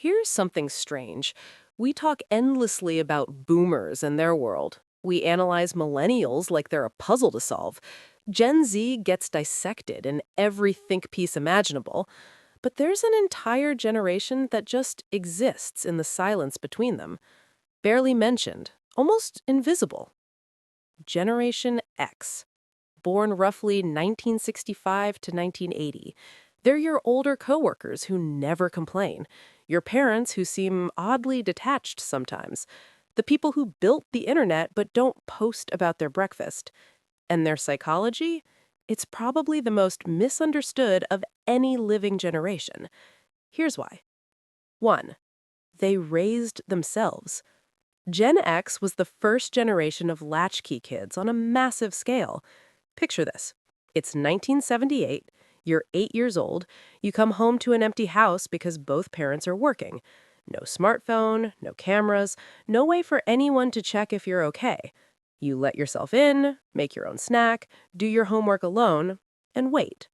Here's something strange. We talk endlessly about boomers and their world. We analyze millennials like they're a puzzle to solve. Gen Z gets dissected in every think piece imaginable. But there's an entire generation that just exists in the silence between them. Barely mentioned, almost invisible. Generation X. Born roughly 1965 to 1980. They're your older coworkers who never complain, your parents who seem oddly detached sometimes, the people who built the internet but don't post about their breakfast. And their psychology? It's probably the most misunderstood of any living generation. Here's why. 1. They raised themselves. Gen X was the first generation of latchkey kids on a massive scale. Picture this. It's 1978, you're 8 years old, you come home to an empty house because both parents are working. No smartphone, no cameras, no way for anyone to check if you're okay. You let yourself in, make your own snack, do your homework alone, and wait.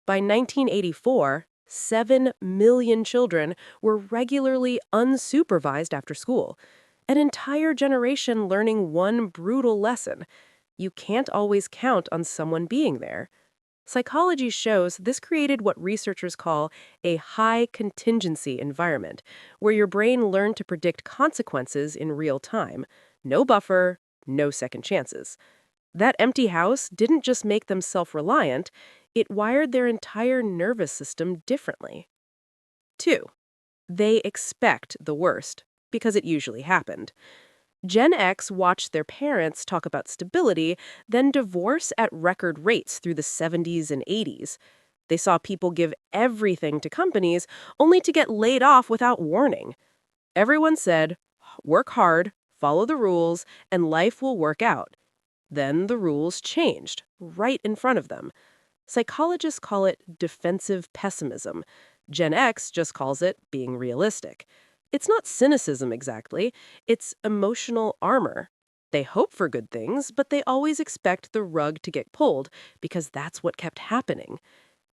By 1984, 7 million children were regularly unsupervised after school. An entire generation learning one brutal lesson. You can't always count on someone being there. Psychology shows this created what researchers call a high contingency environment, where your brain learned to predict consequences in real time. No buffer, no second chances. That empty house didn't just make them self-reliant, it wired their entire nervous system differently. 2. They expect the worst, because it usually happened. Gen X watched their parents talk about stability, then divorce at record rates through the 70s and 80s. They saw people give everything to companies only to get laid off without warning. Everyone said, work hard, follow the rules, and life will work out. Then the rules changed, right in front of them. Psychologists call it defensive pessimism. Gen X just calls it being realistic. It's not cynicism exactly, it's emotional armor. They hope for good things, but they always expect the rug to get pulled because that's what kept happening.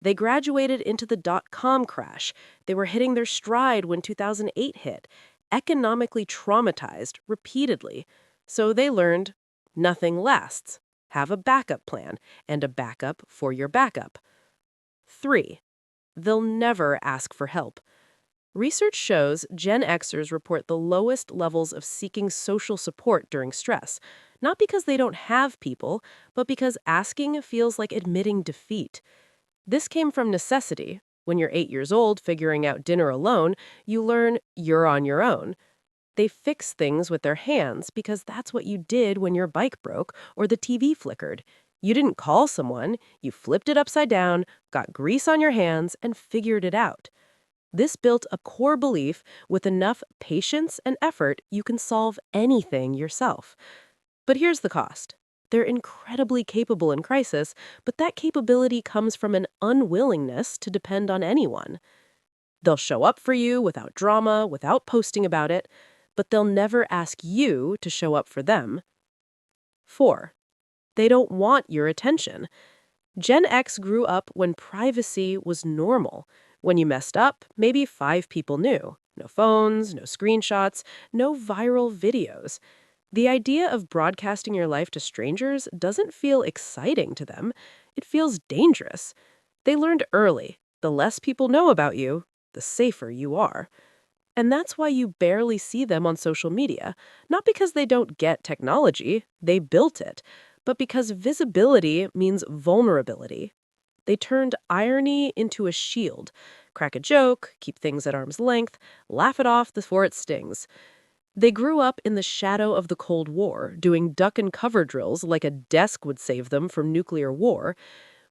They graduated into the dot-com crash. They were hitting their stride when 2008 hit, economically traumatized repeatedly. So they learned nothing lasts. Have a backup plan and a backup for your backup. 3. They'll never ask for help. Research shows Gen Xers report the lowest levels of seeking social support during stress, not because they don't have people, but because asking feels like admitting defeat. This came from necessity. When you're 8 years old figuring out dinner alone, you learn you're on your own. They fix things with their hands because that's what you did when your bike broke or the TV flickered. You didn't call someone, you flipped it upside down, got grease on your hands, and figured it out. This built a core belief with enough patience and effort you can solve anything yourself. But here's the cost. They're incredibly capable in crisis, but that capability comes from an unwillingness to depend on anyone. They'll show up for you without drama, without posting about it, but they'll never ask you to show up for them. 4. They don't want your attention. Gen X grew up when privacy was normal. When you messed up, maybe 5 people knew. No phones, no screenshots, no viral videos. The idea of broadcasting your life to strangers doesn't feel exciting to them. It feels dangerous. They learned early, the less people know about you, the safer you are. And that's why you barely see them on social media. Not because they don't get technology, they built it, but because visibility means vulnerability. They turned irony into a shield. Crack a joke, keep things at arm's length, laugh it off before it stings. They grew up in the shadow of the Cold War, doing duck and cover drills like a desk would save them from nuclear war.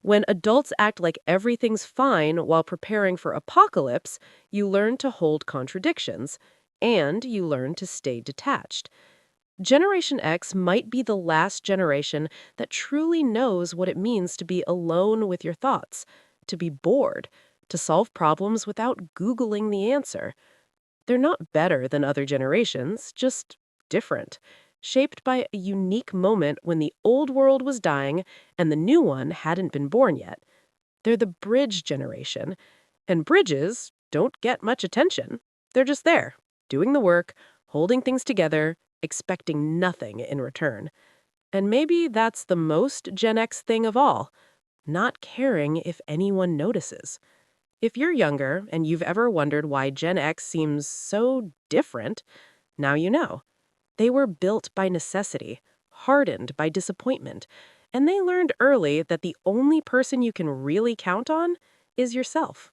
When adults act like everything's fine while preparing for apocalypse, you learn to hold contradictions, and you learn to stay detached. Generation X might be the last generation that truly knows what it means to be alone with your thoughts, to be bored, to solve problems without Googling the answer. They're not better than other generations, just different, shaped by a unique moment when the old world was dying and the new one hadn't been born yet. They're the bridge generation, and bridges don't get much attention. They're just there, doing the work, holding things together, expecting nothing in return. And maybe that's the most Gen X thing of all, not caring if anyone notices. If you're younger and you've ever wondered why Gen X seems so different, now you know. They were built by necessity, hardened by disappointment, and they learned early that the only person you can really count on is yourself.